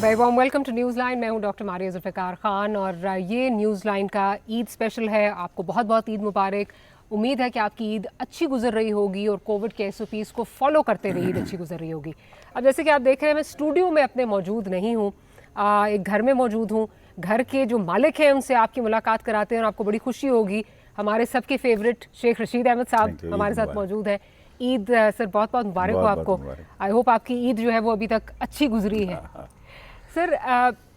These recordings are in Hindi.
Very warm welcome to news line. मैं हूं डॉक्टर मारिया जुल्फ़िकार खान और ये न्यूज़ लाइन का ईद स्पेशल है। आपको बहुत बहुत ईद मुबारक। उम्मीद है कि आपकी ईद अच्छी गुजर रही होगी और कोविड के SOPs को फॉलो करते हुए ईद अच्छी गुजर रही होगी। अब जैसे कि आप देख रहे हैं, मैं स्टूडियो में अपने मौजूद नहीं हूँ, एक घर में मौजूद हूँ। घर के जो मालिक हैं उनसे आपकी मुलाकात कराते हैं और आपको बड़ी खुशी होगी। हमारे सबके फेवरेट शेख रशीद अहमद साहब हमारे साथ मौजूद हैं। ईद सर बहुत बहुत मुबारक हो आपको। आई होप आपकी ईद जो है वो अभी तक अच्छी गुजरी है। सर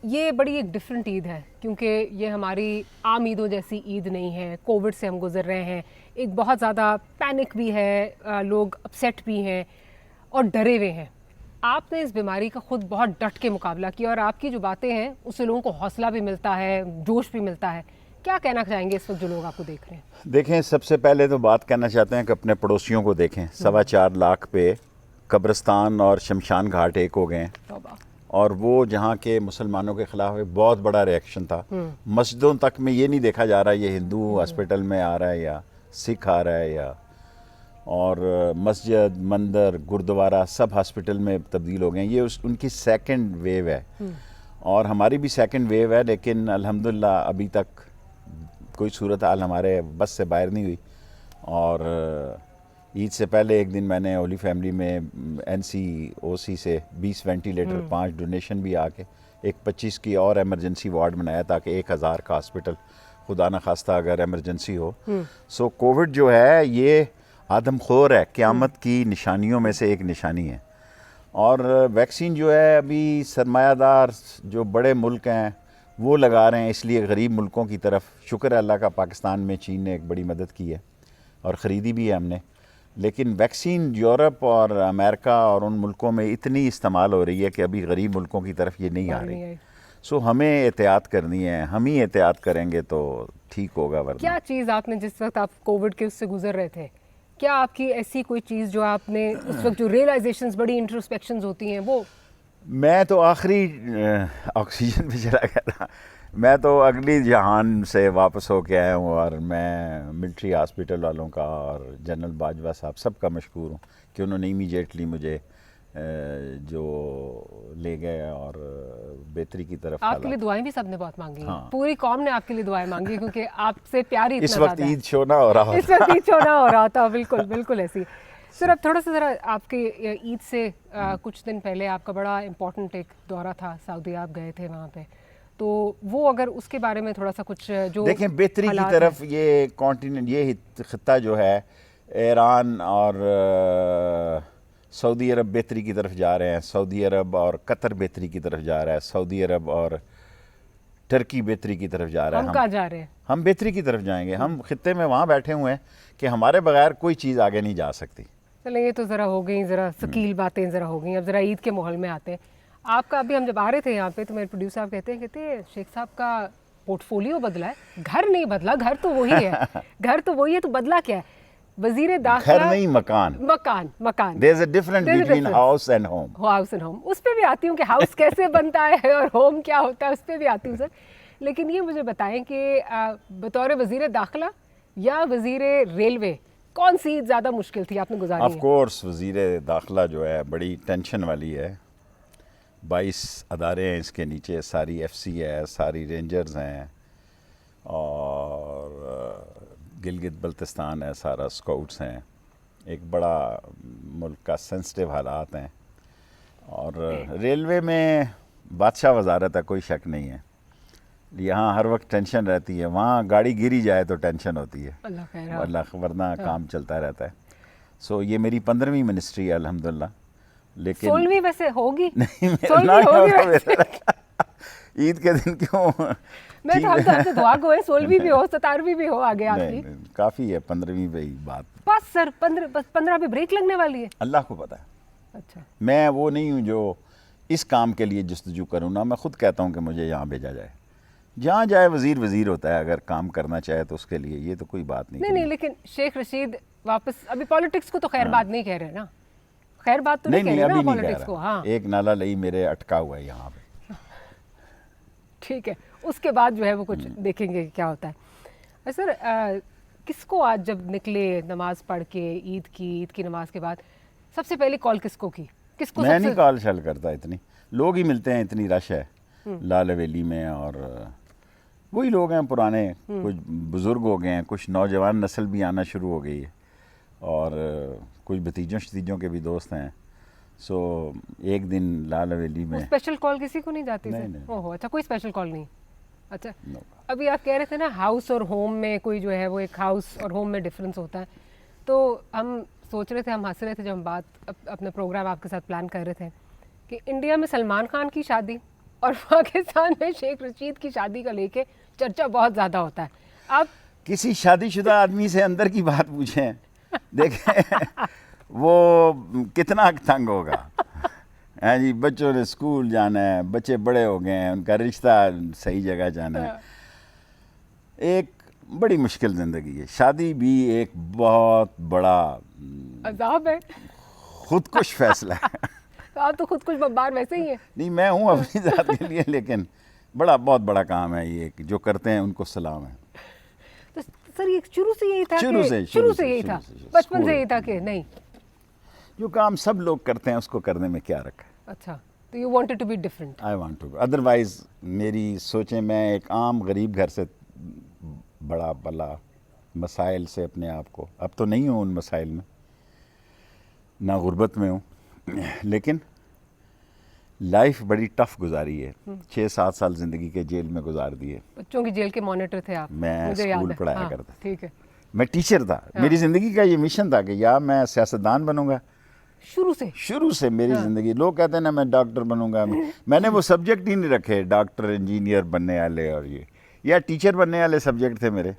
ये बड़ी एक डिफरेंट ईद है क्योंकि ये हमारी आम ईदों जैसी ईद नहीं है। कोविड से हम गुजर रहे हैं, एक बहुत ज़्यादा पैनिक भी है, लोग अपसेट भी हैं और डरे हुए हैं। आपने इस बीमारी का खुद बहुत डट के मुकाबला किया और आपकी जो बातें हैं उससे लोगों को हौसला भी मिलता है, जोश भी मिलता है। क्या कहना चाहेंगे इस वक्त जो लोग आपको देख रहे हैं? देखें, सबसे पहले तो बात करना चाहते हैं कि अपने पड़ोसियों को देखें। 4.25 लाख पे कब्रिस्तान और शमशान घाट एक हो गए हैं और वो जहाँ के मुसलमानों के ख़िलाफ़ एक बहुत बड़ा रिएक्शन था। मस्जिदों तक में ये नहीं देखा जा रहा ये हिंदू हॉस्पिटल में आ रहा है या सिख आ रहा है, या और मस्जिद, मंदिर, गुरुद्वारा सब हॉस्पिटल में तब्दील हो गए। ये उनकी सेकंड वेव है और हमारी भी सेकंड वेव है, लेकिन अल्हम्दुलिल्लाह अभी तक कोई सूरत हाल हमारे बस से बाहर नहीं हुई। और ईद से पहले एक दिन मैंने ओली फैमिली में NCOC से 20 वेंटिलेटर, 5 डोनेशन भी आके एक 25 की और एमरजेंसी वार्ड बनाया ताकि 1000 का हॉस्पिटल खुदा न खास्ता अगर एमरजेंसी हो। सो कोविड जो है ये आदमखोर है, क़यामत की निशानियों में से एक निशानी है। और वैक्सीन जो है अभी सरमायादार जो बड़े मुल्क हैं वो लगा रहे हैं, इसलिए गरीब मुल्कों की तरफ शुक्र है अल्लाह का, पाकिस्तान में चीन ने एक बड़ी मदद की है और ख़रीदी भी है हमने। लेकिन वैक्सीन यूरोप और अमेरिका और उन मुल्कों में इतनी इस्तेमाल हो रही है कि अभी गरीब मुल्कों की तरफ ये नहीं आ रही। सो हमें एहतियात करनी है, हम ही एहतियात करेंगे तो ठीक होगा। वरना क्या चीज़ आपने जिस वक्त आप कोविड के उससे गुजर रहे थे, क्या आपकी ऐसी कोई चीज़ जो आपने उस वक्त जो रियलाइजेशंस, बड़ी इंट्रोस्पेक्शंस होती हैं वो? मैं तो आखिरी ऑक्सीजन पे चला गया था। मैं तो अगली जहान से वापस होके आया हूँ और मैं मिलिट्री हॉस्पिटल वालों का और जनरल बाजवा साहब सबका मशकूर हूँ कि उन्होंने इमीडिएटली मुझे जो ले गए और बेहतरी की तरफ। आपके लिए दुआएं भी सबने बहुत मांगी। हाँ। पूरी कौम ने आपके लिए दुआएं मांगी क्योंकि आपसे प्यार ही इतना इस वक्त ईद शो ना हो रहा था। इस वक्त ईद शो ना हो रहा था। बिल्कुल बिल्कुल ऐसी। सर अब थोड़ा सा ज़रा आपके ईद से कुछ दिन पहले आपका बड़ा इम्पोर्टेंट एक दौरा था, सऊदी आप गए थे वहाँ पे, तो वो अगर उसके बारे में थोड़ा सा कुछ जो देखें, बेहतरी की तरफ ये कॉन्टिनेंट, ये खित्ता जो है, ईरान और सऊदी अरब बेहतरी की तरफ जा रहे हैं। सऊदी अरब और कतर बेहतरी की तरफ जा रहा है। सऊदी अरब और टर्की बेहतरी की तरफ जा रहा है। हम कहाँ जा रहे हैं? हम बेहतरी की तरफ जाएंगे। हम खित्ते में वहाँ बैठे हुए हैं कि हमारे बगैर कोई चीज़ आगे नहीं जा सकती। चलिए, ये तो ज़रा हो गई, ज़रा शकील बातें ज़रा हो गई। अब ज़रा ईद के माहौल में आते हैं। आपका अभी हम जब आ रहे थे यहाँ पे तो मेरे प्रोड्यूसर साहब कहते हैं शेख साहब का पोर्टफोलियो बदला है, घर नहीं बदला, घर तो वही है। घर तो वही है, तो बदला क्या है? वजीर दाखिला, घर नहीं, मकान। मकान मकान There's a difference between house and home. House and home. उस पर भी आती हूँ कि हाउस कैसे बनता है और होम क्या होता है, उस पर भी आती हूँ सर। लेकिन ये मुझे बताएं कि बतौर वजीर दाखिला या वजीर रेलवे, कौन सी ज़्यादा मुश्किल थी आपने गुजारी? ऑफ कोर्स वजीर दाखिला जो है बड़ी टेंशन वाली है। 22 अदारे हैं इसके नीचे, सारी FC है, सारी रेंजर्स हैं और गिलगित बल्तिस्तान है, सारा स्काउट्स हैं। एक बड़ा मुल्क का सेंसिटिव हालात हैं और रेलवे में बादशाह वजारत है, कोई शक नहीं है। यहाँ हर वक्त टेंशन रहती है, वहाँ गाड़ी गिरी जाए तो टेंशन होती है, अल्लाह, वरना काम चलता रहता है। सो ये मेरी 15वीं मिनिस्ट्री है अल्हम्दुलिल्लाह। लेकिन 16वीं वैसे होगी नहीं, ईद के दिन क्यों? मैं तो हम तो आपसे दुआ गो है 16वीं भी हो, 17वीं भी हो आगे आपकी। काफ़ी है 15वीं पे ही बात। बस सर 15 पे ब्रेक लगने वाली है। अल्लाह को पता है। अच्छा, मैं वो नहीं हूँ जो इस काम के लिए जस्तजू करूँ ना। मैं खुद कहता हूँ कि मुझे यहाँ भेजा जाए, जहाँ जाए वजीर वजीर होता है, अगर काम करना चाहे तो उसके लिए ये तो कोई बात नहीं। नहीं, लेकिन शेख रशीद वापस अभी पॉलिटिक्स को तो खैर बात नहीं कह रहे ना, खैर बात तो नहीं कह रहे ना पॉलिटिक्स को। हाँ, एक नाला लई मेरे अटका हुआ है यहाँ पे। ठीक है, उसके बाद जो है वो कुछ देखेंगे क्या होता है। सर किसको आज जब निकले नमाज पढ़ के ईद की नमाज के बाद सबसे पहले कॉल किसको की? किसको मैं नहीं सबसे कॉल शल करता, इतनी लोग ही मिलते हैं, इतनी रश है लाल हवेली में। और वही लोग हैं पुराने, कुछ बुज़ुर्ग हो गए हैं, कुछ नौजवान नस्ल भी आना शुरू हो गई है, और कुछ भतीजों शतीजों के भी दोस्त हैं। सो एक दिन लाल हवेली में स्पेशल कॉल किसी को नहीं जाती नहीं, थी? नहीं। ओहो, अच्छा, कोई स्पेशल कॉल नहीं। अच्छा, No. अभी आप कह रहे थे ना हाउस और होम में कोई जो है वो एक हाउस और होम में डिफरेंस होता है, तो हम सोच रहे थे, हम हंस रहे थे जब हम बात अपने प्रोग्राम आपके साथ प्लान कर रहे थे कि इंडिया में सलमान खान की शादी और पाकिस्तान में शेख रशीद की शादी का लेके चर्चा बहुत ज़्यादा होता है। आप किसी शादीशुदा आदमी से अंदर की बात पूछें, देखें वो कितना तंग होगा। हाँ जी, बच्चों ने स्कूल जाना है, बच्चे बड़े हो गए हैं, उनका रिश्ता सही जगह जाना है। एक बड़ी मुश्किल ज़िंदगी है। शादी भी एक बहुत बड़ा अजाब है। खुदकुश फैसला है। तो आप तो खुद कुछ बब्बार वैसे ही है। नहीं, मैं हूँ अपनी ज़ात के लिए, लेकिन बहुत बड़ा काम है ये, कि जो करते हैं उनको सलाम है। तो सर ये शुरू से यही था शुरू कि से यही था, बचपन स्कूल। से यही था कि नहीं? जो काम सब लोग करते हैं उसको करने में क्या रखा है। अच्छा, तो you wanted to be different. I want to, otherwise मेरी सोचें, मैं एक आम गरीब घर से बड़ा बला मसाइल से अपने आप को, अब तो नहीं हूँ उन मसाइल में, ना गुर्बत में हूँ, लेकिन लाइफ बड़ी टफ गुजारी है। 6-7 साल ज़िंदगी के जेल में गुजार दिए। बच्चों की जेल के मॉनिटर थे आप? मैं मुझे याद स्कूल है। पढ़ाया हाँ, करता था। ठीक है। मैं टीचर था। मेरी ज़िंदगी का ये मिशन था कि या मैं सियासतदान बनूंगा। शुरू से मेरी ज़िंदगी, लोग कहते हैं ना मैं डॉक्टर बनूंगा, मैंने वो सब्जेक्ट ही नहीं रखे, डॉक्टर इंजीनियर बनने वाले और ये, या टीचर बनने वाले सब्जेक्ट थे मेरे।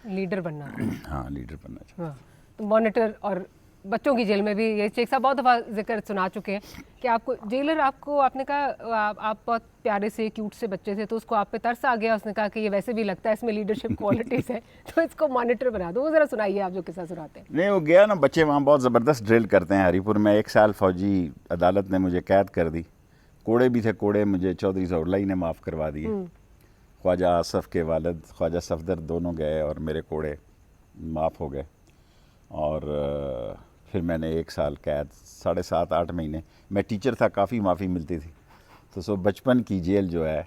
लीडर बनना। हाँ, लीडर बनना चाहिए। हाँ, तो मॉनिटर और बच्चों की जेल में भी ये शेख साहब बहुत दफ़ा जिक्र सुना चुके हैं कि आपको जेलर, आपने कहा आप बहुत प्यारे से क्यूट से बच्चे थे, तो उसको आप पे तरस आ गया, उसने कहा कि ये वैसे भी लगता है इसमें लीडरशिप क्वालिटीज़ है, तो इसको मॉनिटर बना दो। वो ज़रा सुनाइए आप जो किस्सा सुनाते हैं। नहीं, वो गया ना, बच्चे वहाँ बहुत ज़बरदस्त ड्रिल करते हैं हरीपुर में। 1 साल फौजी अदालत ने मुझे कैद कर दी। कोड़े भी थे, कोड़े मुझे चौधरी ज़ौलाई ने माफ़ करवा दिए। ख्वाजा आसफ़ के वालिद ख्वाजा सफदर दोनों गए और मेरे कोड़े माफ़ हो गए। और फिर मैंने 1 साल कैद, 7.5-8 महीने। मैं टीचर था, काफ़ी माफ़ी मिलती थी। तो सो बचपन की जेल जो है,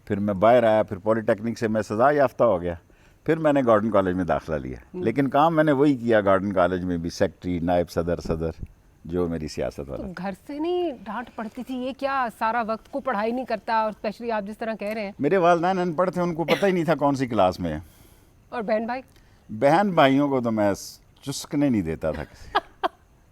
फिर मैं बाहर आया, फिर पॉलीटेक्निक से मैं सज़ा याफ्ता हो गया, फिर मैंने गार्डन कॉलेज में दाखिला लिया। लेकिन काम मैंने वही किया गार्डन कॉलेज में भी, सेक्रेटरी, नायब सदर, जो मेरी सियासत वाला। तो घर से नहीं डांट पड़ती थी, ये क्या सारा वक्त को पढ़ाई नहीं करता, और स्पेशली आप जिस तरह कह रहे हैं? मेरे वालिदैन अनपढ़ थे, उनको पता ही नहीं था कौन सी क्लास में है। और बहन भाई? बहन भाइयों को तो मैं चुस्कने नहीं देता था किसी।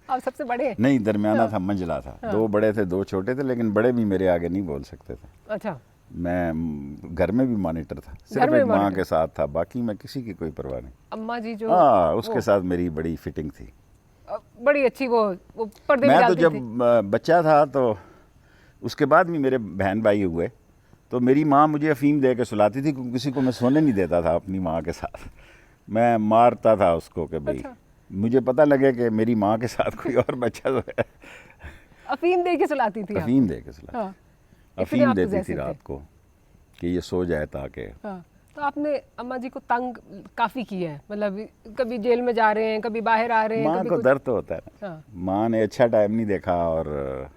आप सबसे बड़े हैं? नहीं, दरमियाना था, मंझला था। 2 बड़े थे, 2 छोटे थे, लेकिन बड़े भी मेरे आगे नहीं बोल सकते थे। अच्छा, मैं घर में भी मॉनिटर था, सिर्फ एक माँ के साथ था, बाकी मैं किसी की कोई परवाह नहीं। अम्मा जी जो, हाँ, उसके साथ मेरी बड़ी फिटिंग थी। बड़ी अच्छी, वो पर्दे में मैं तो डालती जब थी। बच्चा था, तो उसके बाद भी मेरे बहन भाई हुए, तो मेरी माँ मुझे अफीम दे के सुलाती थी, क्योंकि किसी को मैं सोने नहीं देता था अपनी माँ के साथ। मैं मारता था उसको कि भाई, अच्छा। मुझे पता लगे कि मेरी माँ के साथ कोई और बच्चा तो है। अफीम दे के सुलाती थी? अफीम दे के सुलाती। हाँ, अफीम देती थी रात को कि ये सो जाए, ताकि। हाँ, तो आपने अम्मा जी को तंग काफ़ी किया है, मतलब कभी जेल में जा रहे हैं, कभी बाहर आ रहे हैं, माँ कभी को कुछ। दर्द तो होता है ना। हाँ। माँ ने अच्छा टाइम नहीं देखा और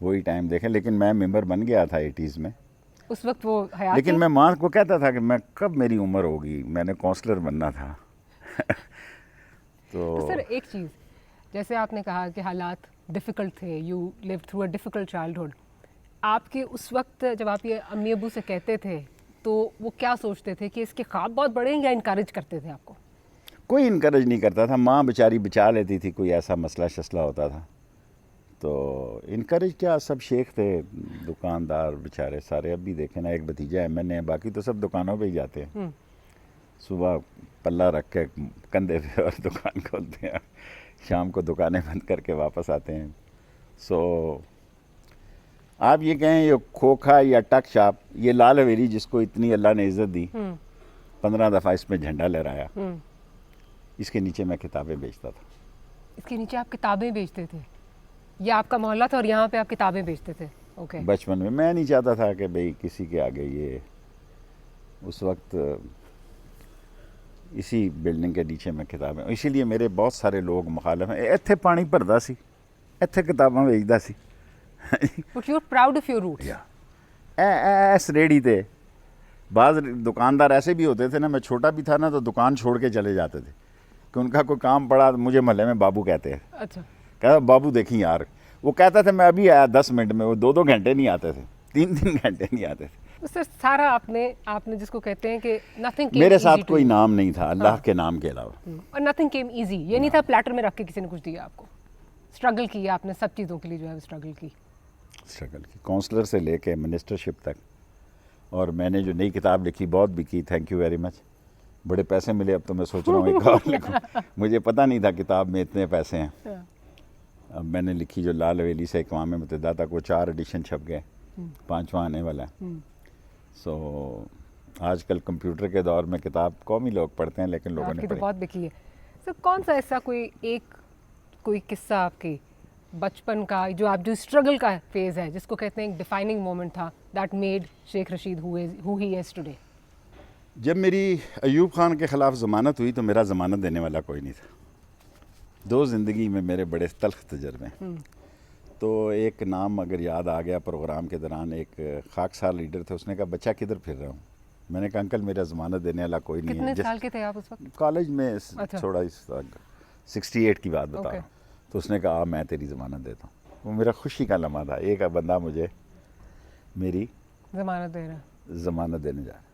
वही टाइम देखे, लेकिन मैं मेंबर बन गया था 80s में। उस वक्त वो हयात लेकिन थी? मैं माँ को कहता था कि मैं कब मेरी उम्र होगी, मैंने काउंसलर बनना था। तो सर एक चीज़, जैसे आपने कहा कि हालात डिफ़िकल्ट थे, you live through a difficult childhood, आपके उस वक्त जब आप ये अम्मी अबू से कहते थे, तो वो क्या सोचते थे कि इसके ख्वाब बहुत बड़े हैं, या इनकरेज करते थे आपको? कोई इनकरेज नहीं करता था, माँ बेचारी बचा लेती थी, कोई ऐसा मसला शसला होता था तो इनकरेज क्या, सब शेख थे, दुकानदार बेचारे सारे। अब भी देखें ना, एक भतीजा MNA है, बाकी तो सब दुकानों पे ही जाते हैं। सुबह पल्ला रख के कंधे पे और दुकान खोलते हैं, शाम को दुकानें बंद करके वापस आते हैं। सो आप ये कहें, ये खोखा या टक शाप, ये लाल हवेली जिसको इतनी अल्लाह ने इज़्ज़त दी, 15 दफ़ा इसमें झंडा लहराया, इसके नीचे मैं किताबें बेचता था। इसके नीचे आप किताबें बेचते थे? ये आपका मोहल्ला था और यहाँ पे आप किताबें बेचते थे? ओके। बचपन में मैं नहीं चाहता था कि भाई किसी के आगे ये, उस वक्त इसी बिल्डिंग के नीचे में किताबें, इसीलिए मेरे बहुत सारे लोग मुखालिफ हैं। इत्थे पानी भरदा सी, ਇੱਥੇ ਕਿਤਾਬਾਂ ਵੇਚਦਾ ਸੀ But you're proud of your roots. ऐस रेडी थे बाज़ दुकानदार ऐसे भी होते थे ना, मैं छोटा भी था ना तो दुकान छोड़ के चले जाते थे कि उनका कोई काम पड़ा, मुझे मोहल्ले में बाबू कहते हैं, अच्छा, कहता बाबू देखी यार, वो कहता था मैं अभी आया 10 मिनट में, वो 2-2 घंटे नहीं आते थे, 3-3 घंटे नहीं आते थे। तो सर सारा आपने जिसको कहते हैं कि nothing came मेरे easy साथ to कोई you. नाम नहीं था अल्लाह के नाम के अलावा। और nothing came easy, ये नहीं था प्लेटर में रख के किसी ने कुछ दिया आपको। स्ट्रगल किया आपने, सब चीज़ों के लिए जो है स्ट्रगल की। स्ट्रगल की, काउंसलर से लेके मिनिस्टरशिप तक। और मैंने जो नई किताब लिखी बहुत बिकी, थैंक यू वेरी मच, बड़े पैसे मिले, अब तो मैं सोच रहा हूँ एक और लिखूँ। मुझे पता नहीं था किताब में इतने पैसे हैं। अब मैंने लिखी जो लाल हवेली से अक़वाम मुत्तहिदा को 4 एडिशन छप गए, 5वां आने वाला है। सो आजकल कंप्यूटर के दौर में किताब कौमी लोग पढ़ते हैं, लेकिन लोगों ने आपकी तो पढ़ी। बहुत बिकी है। सर कौन सा ऐसा कोई किस्सा आपके बचपन का जो स्ट्रगल का फेज़ है, जिसको कहते हैं एक डिफाइनिंग मोमेंट था, that made Sheikh Rashid who he is today? जब मेरी अयूब खान के ख़िलाफ़ ज़मानत हुई तो मेरा ज़मानत देने वाला कोई नहीं था। 2 ज़िंदगी में मेरे बड़े तल्ख़ तजर्बे हैं। तो एक नाम अगर याद आ गया प्रोग्राम के दौरान, एक खाकसार लीडर थे, उसने कहा बच्चा किधर फिर रहा हूँ। मैंने कहा अंकल मेरा ज़मानत देने वाला कोई नहीं है। कितने साल के थे आप उस वक्त? कॉलेज में अच्छा। थोड़ा इस 68 की बात बता रहा हूँ। तो उसने कहा मैं तेरी ज़मानत देता हूँ। वो मेरा खुशी का लम्हा था, एक बंदा मुझे मेरी ज़मानत दे रहा है। ज़मानत देने जा रहा है।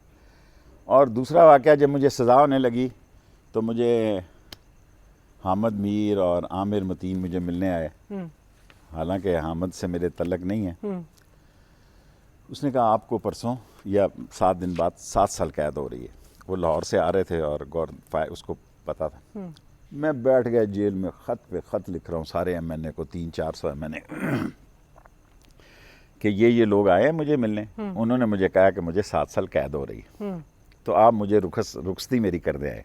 और दूसरा वाक़या, जब मुझे सज़ा होने लगी तो मुझे हामिद मीर और आमिर मतीन मुझे मिलने आए। हालांकि हामिद से मेरे तल्लक नहीं है। उसने कहा आपको परसों या 7 दिन बाद 7 साल कैद हो रही है। वो लाहौर से आ रहे थे और उसको पता था। मैं बैठ गया जेल में, ख़त पे ख़त लिख रहा हूँ सारे MNA को, 300-400 MNA कि ये लोग आए हैं मुझे मिलने। उन्होंने मुझे कहा कि मुझे 7 साल कैद हो रही है, तो आप मुझे रुखसती मेरी कर दे आए।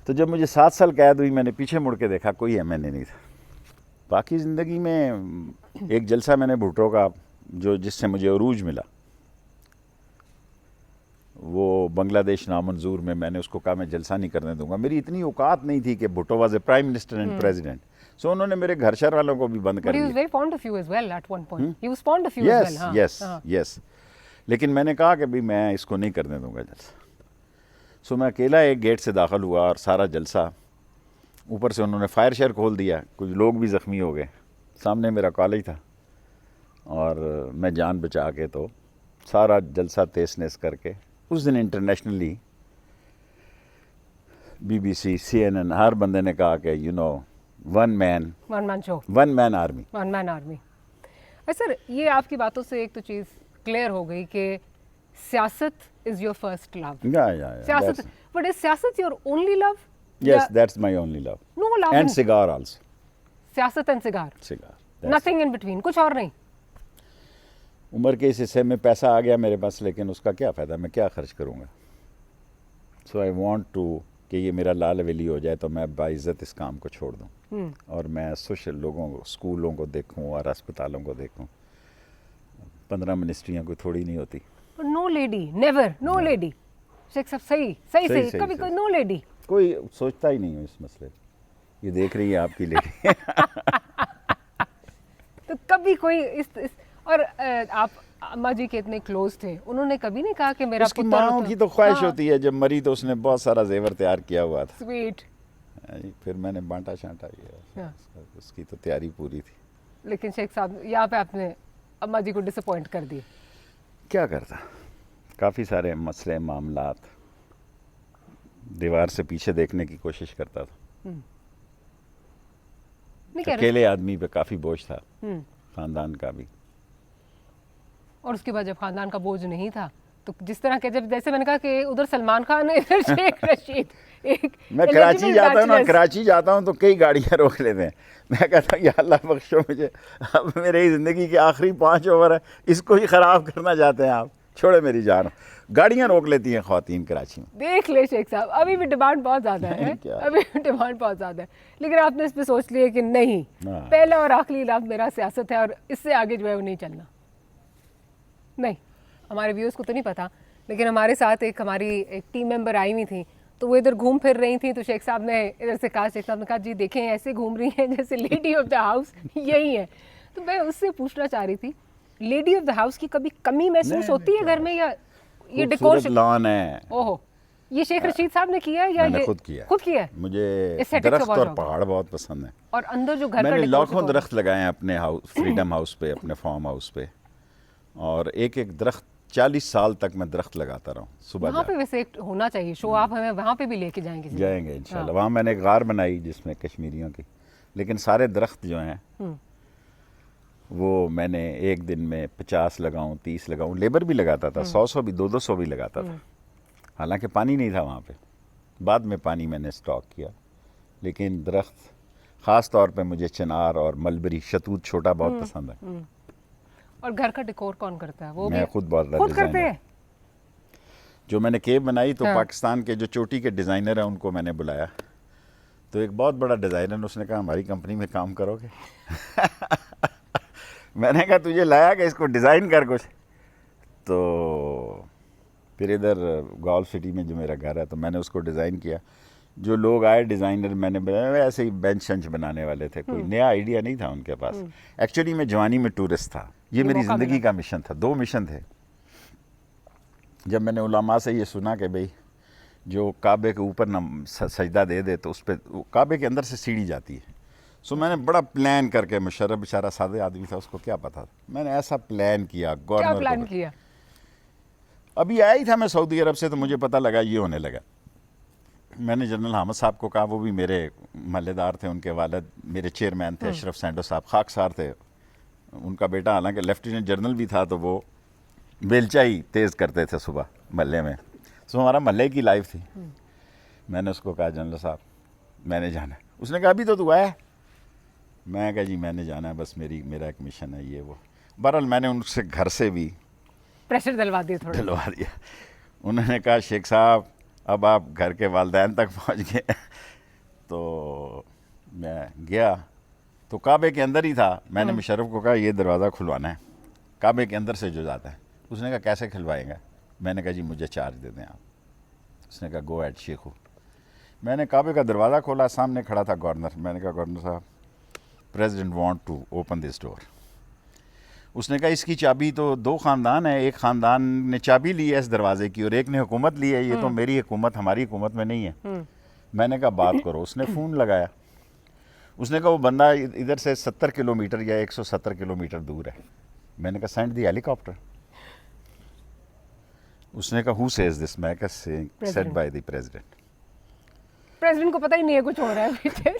तो जब मुझे 7 साल कैद हुई, मैंने पीछे मुड़ के देखा, कोई MNA नहीं था। बाकी ज़िंदगी में एक जलसा मैंने भुट्टो का जिससे मुझे अरूज मिला, वो बांग्लादेश नामंजूर में मैंने उसको कहा मैं जलसा नहीं करने दूंगा। मेरी इतनी औकात नहीं थी कि Bhutto was a prime minister and president. So उन्होंने मेरे घर शहर वालों को भी बंद कर दिया। But he was very fond of you as well at one point. He was fond of you as well. Yes. लेकिन मैंने कहा कि भाई मैं इसको नहीं करने दूंगा जलसा। सो मैं अकेला एक गेट से दाखिल हुआ और सारा जलसा, ऊपर से उन्होंने फायर शेयर खोल दिया, कुछ लोग भी ज़ख्मी हो गए। सामने मेरा कॉलेज था और मैं जान बचा के तो सारा जलसा तेज नेस करके उस दिन इंटरनेशनली BBC, CNN हर बंदे ने कहा कि वन मैन आर्मी। सर ये आपकी बातों से एक तो चीज़ क्लियर हो गई कि सियासत इज़ योर फर्स्ट लव। सियासत, बट इज सियासत your only love? Yes, that's my only love. No love and cigar also. सियासत and cigar, nothing in between, कुछ और नहीं? उम्र के इस हिस्से में पैसा आ गया मेरे पास, लेकिन उसका क्या फ़ायदा, मैं क्या खर्च करूँगा। सो आई वांट टू कि ये मेरा लाल हवेली हो जाए तो मैं बाइज़्ज़त इस काम को छोड़ दूँ और मैं सोशल लोगों को, स्कूलों को देखूँ और अस्पतालों को देखूँ। 15 मिनिस्ट्रियाँ कोई थोड़ी नहीं होती। No lady, never, no lady. Sheikh साहब सही कभी कोई नो लेडी, कोई सोचता ही नहीं है इस मसले। ये देख रही है आपकी लेडी। तो कभी कोई इस और आप अम्मा जी के इतने क्लोज थे, उन्होंने कभी नहीं कहा कि मेरा उसकी माँओं की तो ख्वाहिश होती है, जब मरी तो उसने बहुत सारा जेवर तैयार किया हुआ था। स्वीट। फिर मैंने बांटा शांटा किया, उसकी तो तैयारी पूरी थी। लेकिन शेख साहब यहाँ पे आपने अम्मा जी को डिसअपॉइंट कर दिए। क्या करता, काफ़ी सारे मसले मामलात, दीवार से पीछे देखने की कोशिश करता था। अकेले आदमी पे काफ़ी बोझ था, ख़ानदान का भी। और उसके बाद जब ख़ानदान का बोझ नहीं था तो जिस तरह के, जब जैसे मैंने कहा कि उधर सलमान खान है, इधर शेख रशीद, एक मैं कराची जाता हूँ ना, कराची जाता हूँ तो कई गाड़ियाँ रोक लेते हैं। मैं कहता हूँ या अल्लाह बख्शो मुझे, अब मेरी ज़िंदगी की आखिरी 5 ओवर है, इसको ही ख़राब करना चाहते हैं आप, छोड़े मेरी जान। गाड़ियाँ रोक लेती हैं ख़वातीन कराची में। देख ले शेख साहब, अभी भी डिमांड बहुत ज़्यादा है, अभी भी डिमांड बहुत ज़्यादा है, लेकिन आपने इस पर सोच लिया कि नहीं, पहला और आखिरी लाभ मेरा सियासत है और इससे आगे जो है वो नहीं चलना। नहीं, हमारे व्यूअर्स को तो नहीं पता, लेकिन हमारे साथ हमारी एक टीम मेंबर आई हुई थी, तो वो इधर घूम फिर रही थी, तो शेख साहब ने इधर से कहा, शेख साहब ने कहा जी देखें ऐसे घूम रही हैं जैसे लेडी ऑफ द हाउस यही है। तो मैं उससे पूछना चाह रही थी, लेडी ऑफ द हाउस की कभी कमी महसूस होती है घर में, या ये डेकोर लॉन है? ओहो, ये शेख रशीद साहब ने किया या मैंने ये खुद किया? खुद किया। मुझे Aesthetics दरख्त का बहुत और शौक है। पहाड़ बहुत पसंद है। और अंदर जो घर का मैंने डेकोर लाखों दरख्त लगाए हैं अपने हाउस, फ्रीडम हाउस पे, अपने फार्म हाउस पे, और एक एक दरख्त 40 साल तक मैं दरख्त लगाता रहा हूँ। सुबह वहाँ पे वैसे एक होना चाहिए शो, आप हमें वहाँ पे भी लेके जाएंगे किसी दिन। जाएंगे इंशाल्लाह। वहाँ मैंने एक गार बनाई जिसमें कश्मीरियों की, लेकिन सारे दरख्त जो हैं वो मैंने एक दिन में 50 लगाऊं, 30 लगाऊं, लेबर भी लगाता था, 100 भी, 200 भी लगाता था। हालांकि पानी नहीं था वहाँ पे, बाद में पानी मैंने स्टॉक किया। लेकिन दरख्त ख़ास तौर पे मुझे चिनार और मलबरी, शतूत छोटा बहुत पसंद है। और घर का डेकोर कौन करता है? वो मैं भी खुद बहुत बड़ा खुद करते डिज़ाइनर। हैं। जो मैंने केव बनाई तो हाँ। पाकिस्तान के जो चोटी के डिज़ाइनर हैं उनको मैंने बुलाया, तो एक बहुत बड़ा डिज़ाइनर, उसने कहा हमारी कंपनी में काम करोगे? मैंने कहा तुझे लाया कि इसको डिज़ाइन कर कुछ। तो फिर इधर गोल्फ सिटी में जो मेरा घर है, तो मैंने उसको डिज़ाइन किया। जो लोग आए डिज़ाइनर मैंने बनाया, ऐसे ही बेंच शंच बनाने वाले थे, कोई नया आइडिया नहीं था उनके पास। एक्चुअली मैं जवानी में टूरिस्ट था, ये मेरी मौका ज़िंदगी मिला। का मिशन था। 2 मिशन थे। जब मैंने उलमा से ये सुना कि भाई जो काबे के ऊपर न सजदा दे दे तो उस पर काबे के अंदर से सीढ़ी जाती है, सो मैंने बड़ा प्लान करके, मुशर्रफ बेचारा सादे आदमी था, उसको क्या पता था, मैंने ऐसा प्लान किया क्या गवर्नर प्लान को। किया? अभी आया ही था मैं सऊदी अरब से, तो मुझे पता लगा ये होने लगा। मैंने जनरल हामिद साहब को कहा, वो भी मेरे महल्लेदार थे, उनके वालिद मेरे चेयरमैन थे, अशरफ सैंडो साहब खाकसार थे, उनका बेटा हालांकि लेफ्टिनेंट जनरल भी था, तो वो बेलचा ही तेज़ करते थे सुबह महल्ले में। सो हमारा महल्ले की लाइफ थी। मैंने उसको कहा जनरल साहब मैंने जाना है। उसने कहा अभी तो तू आया है। मैं कहा जी मैंने जाना है, बस मेरा एक मिशन है ये वो। बहरहाल मैंने उनसे घर से भी प्रेशर डलवा दिए थोड़ा। डलवा दिया। उन्होंने कहा शेख साहब अब आप घर के वालिदैन तक पहुंच गए। तो मैं गया तो काबे के अंदर ही था। मैंने मुशर्रफ को कहा ये दरवाज़ा खुलवाना है, काबे के अंदर से जो जाता है। उसने कहा कैसे खुलवाएगा? मैंने कहा जी मुझे चार्ज दे दें आप। उसने कहा गो एट शेखू। मैंने काबे का दरवाज़ा खोला, सामने खड़ा था गवर्नर। मैंने कहा गवर्नर साहब president want to open this door. उसने कहा इसकी चाबी तो 2 ख़ानदान है, एक ख़ानदान ने चाबी ली है इस दरवाजे की और एक ने हुकूमत ली है, ये तो मेरी हुकूमत हमारी हुकूमत में नहीं है। मैंने कहा बात करो। उसने फ़ोन लगाया। उसने कहा वो बंदा इधर से 70 किलोमीटर या 170 किलोमीटर दूर है। मैंने कहा सेंड दी हेलीकॉप्टर। उसने कहा हु सेज दिस? मैं कहा said by the president. President को पता ही नहीं है कुछ हो रहा है पीछे।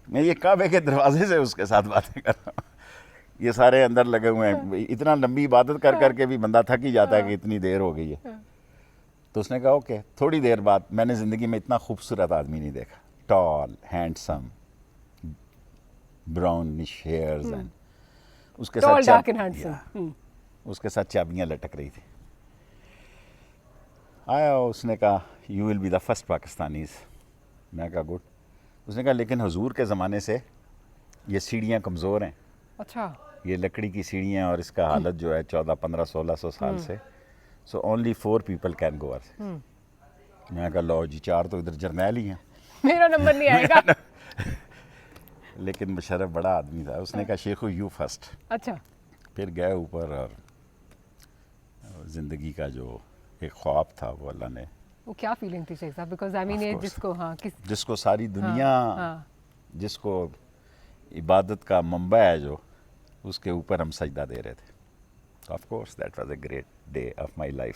मैं ये काबे के दरवाजे से उसके साथ बातें कर रहा हूँ, ये सारे अंदर लगे हुए हैं। इतना लंबी इबादत कर करके भी बंदा थक ही जाता है कि इतनी देर हो गई है। तो उसने कहा ओके। थोड़ी देर बाद, मैंने ज़िंदगी में इतना खूबसूरत आदमी नहीं देखा, toll handsome brownish hairs and उसके Tall, साथ dark and handsome. उसके साथ चाबियाँ लटक रही थी। आया, उसने कहा you will be the first Pakistanis. मैं कहा गुड। उसने कहा लेकिन हुजूर के ज़माने से ये सीढ़ियाँ कमज़ोर हैं, अच्छा। ये लकड़ी की सीढ़ियाँ, और इसका हालत जो है 14, 15, 1600 साल से। So only 4 people can go अर। मैं कहा लो जी 4 तो इधर जर्नैल ही हैं, मेरा नंबर नहीं आएगा। लेकिन मुशर्रफ बड़ा आदमी था। उसने कहा शेखू यू फर्स्ट। अच्छा। फिर गए ऊपर और ज़िंदगी का जो एक ख्वाब था वो अल्लाह ने, वो क्या फीलिंग थी शेख साहब? बिकॉज आई मीन ये course. जिसको जिसको सारी दुनिया, हाँ। जिसको इबादत का मंबा है जो, उसके ऊपर हम सजदा दे रहे थे। Of course that was a great day of my life.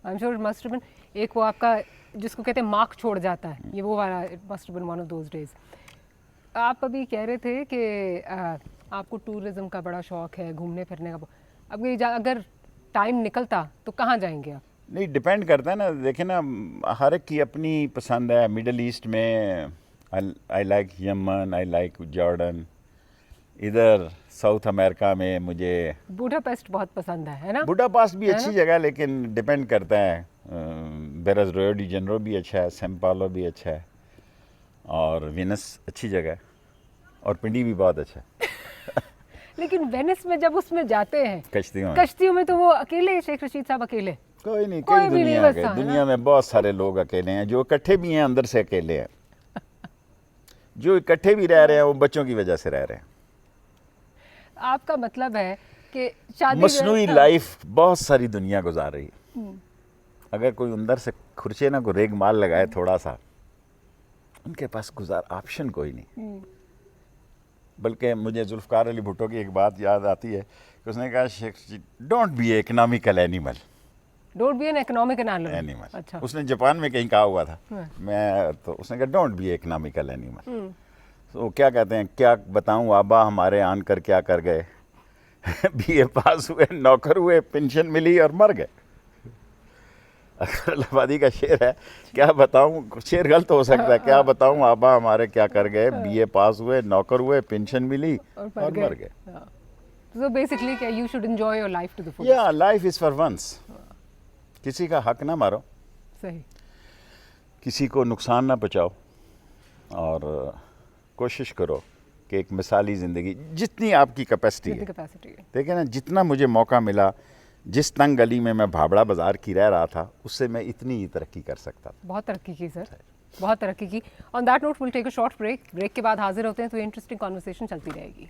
I am sure it must have been एक वो आपका जिसको कहते हैं मार्क छोड़ जाता है, ये वो वाला, it must have been one of those days. आप अभी कह रहे थे कि आपको टूरिज्म का बड़ा शौक है, घूमने फिरने का। अब ये अगर टाइम निकलता तो कहाँ जाएंगे आप? नहीं, डिपेंड करता है ना। देखें ना, हर एक की अपनी पसंद है। मिडल ईस्ट में I like Yemen, I like Jordan. इधर साउथ अमेरिका में मुझे बुडापेस्ट बहुत पसंद है ना? बुडापेस्ट भी अच्छी जगह, लेकिन डिपेंड करता है। बेरस रियो डी जेनेरो भी अच्छा है, सैन पाउलो भी अच्छा है, और वेनिस अच्छी जगह है, और पिंडी भी बहुत अच्छा है। लेकिन वेनिस में जब उसमें जाते हैं कश्तियों में तो वो अकेले शेख रशीद साहब अकेले? कोई नहीं, कोई कई भी नहीं दुनिया बचता, के है ना? दुनिया में बहुत सारे लोग अकेले हैं, जो इकट्ठे भी हैं अंदर से अकेले हैं। जो इकट्ठे भी रह रहे हैं वो बच्चों की वजह से रह रहे हैं। आपका मतलब है कि शादी मसनूई हाँ, लाइफ बहुत सारी दुनिया गुजार रही है। अगर कोई अंदर से खुर्चे ना को रेग माल लगाए थोड़ा सा, उनके पास गुजार ऑप्शन कोई नहीं। बल्कि मुझे जुल्फ़कार अली भुट्टो की एक बात याद आती है कि उसने कहा, Sheikh ji, don't be a economical animal. Don't be an economic animal अच्छा, उसने जापान में कहीं कहा हुआ था। हाँ। मैं तो उसने कहा don't be a economical animal. तो क्या कहते हैं, क्या बताऊं आबा हमारे आन कर क्या कर गए। बीए पास हुए, नौकर हुए, पेंशन मिली और मर गए। अकबर इलाहाबादी का शेर है, क्या बताऊं, शेर गलत हो सकता है, क्या बताऊं आबा हमारे क्या कर गए, बीए पास हुए, नौकर हुए, पेंशन मिली और मर गए। So basically क्या you should enjoy your life to the fullest. या लाइफ इज फॉर वंस। किसी का हक ना मारो, सही। किसी को नुकसान ना पहुंचाओ, और कोशिश करो कि एक मिसाली ज़िंदगी जितनी आपकी कैपेसिटी जितनी है। कैपेसिटी है। देखिए ना, जितना मुझे मौका मिला, जिस तंग गली में मैं भाबड़ा बाज़ार की रह रहा था, उससे मैं इतनी ही तरक्की कर सकता था। बहुत तरक्की की सर, बहुत तरक्की की। On that note will take a short break. Break के बाद हाजिर होते हैं, तो इंटरेस्टिंग कॉन्वर्सेशन चलती रहेगी।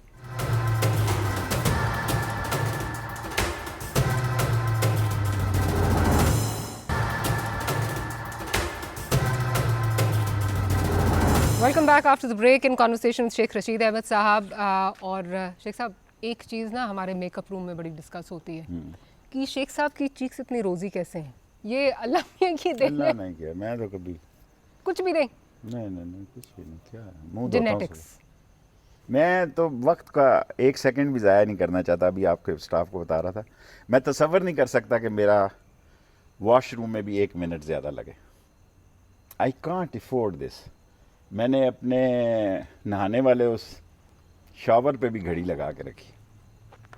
Welcome back after the break in conversation Sheikh Rashid Ahmed साहब। और शेख साहब, एक चीज़ ना हमारे मेकअप रूम में बड़ी डिस्कस होती है कि शेख साहब की चीक्स इतनी रोजी कैसे हैं। ये अल्लाह ने की देन अल्लाह है, नहीं किया, मैं तो कभी कुछ भी नहीं। नहीं कुछ भी नहीं। क्या है, मुंह धोता हूं जेनेटिक्स। सुबह। मैं तो वक्त का एक सेकंड भी ज़ाया नहीं करना चाहता। अभी आपके स्टाफ को बता रहा था, मैं तसव्वुर नहीं कर सकता कि मेरा वॉशरूम में भी 1 मिनट ज़्यादा लगे। I can't afford this. मैंने अपने नहाने वाले उस शॉवर पे भी घड़ी लगा के रखी।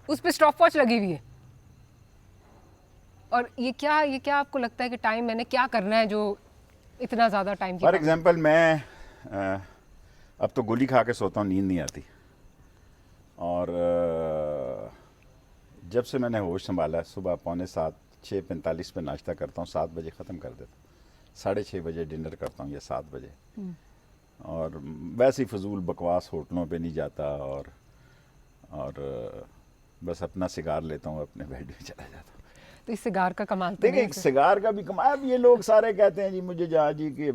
उस पे स्टॉप वॉच लगी हुई है। और ये क्या आपको लगता है कि टाइम मैंने क्या करना है जो इतना ज़्यादा टाइम की फॉर पाबंदी? एग्जांपल मैं अब तो गोली खा के सोता हूँ, नींद नहीं आती। और जब से मैंने होश संभाला, सुबह 6:45 6:45 पे नाश्ता करता हूँ, 7 बजे ख़त्म कर देता हूँ, 6:30 बजे डिनर करता हूँ या 7 बजे। और वैसे ही फजूल बकवास होटलों पे नहीं जाता, और बस अपना सिगार लेता हूँ, अपने बेड में चला जाता हूँ। तो इस सिगार का कमाल तो देखिए, नहीं एक है। सिगार का भी कमाया। अब ये लोग सारे कहते हैं जी मुझे, जहाँ जी कि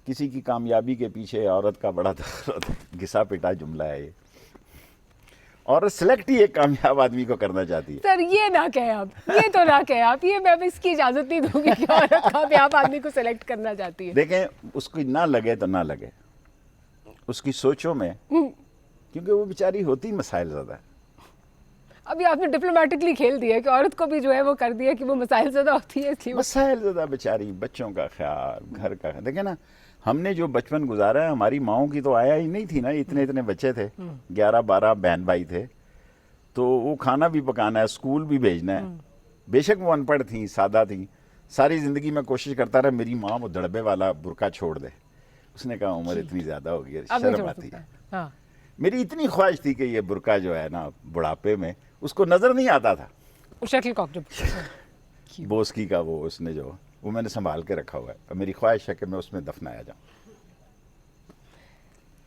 किसी की कामयाबी के पीछे औरत का बड़ा घिसा पिटा जुमला है ये। औरत सिलेक्ट ही एक कामयाब आदमी को करना चाहती है। सर ये ना कहें आप, ये तो ना कहें आप, ये मैं अब इसकी इजाज़त नहीं दूंगी कि औरत कामयाब आदमी को सेलेक्ट करना चाहती है। देखें, उसको ना लगे तो ना लगे, उसकी सोचों में, क्योंकि वो बेचारी होती मसाइल ज़्यादा है। अभी आपने डिप्लोमेटिकली खेल दिया कि औरत को भी जो है वो कर दिया कि वो मसाइल ज़्यादा होती है, इसलिए मसाइल ज़्यादा बेचारी, बच्चों का ख्याल, घर का। देखे ना, हमने जो बचपन गुजारा है, हमारी माओं की तो आया ही नहीं थी ना। इतने इतने बच्चे थे, 11-12 बहन भाई थे, तो वो खाना भी पकाना है, स्कूल भी भेजना है। बेशक वो अनपढ़ थी, सादा थी। सारी ज़िंदगी में कोशिश करता रहा मेरी माँ वो दड़बे वाला बुरका छोड़ दे। उसने कहा उम्र इतनी ज़्यादा हो गई है, अब नहीं शर्म छोड़ आती सकता। है। हाँ, मेरी इतनी ख्वाहिश थी कि ये बुरका जो है ना, बुढ़ापे में उसको नज़र नहीं आता था। शटल कॉक जब बोस्की का वो उसने जो वो मैंने संभाल के रखा हुआ है, और मेरी ख्वाहिश है कि मैं उसमें दफनाया जाऊँ।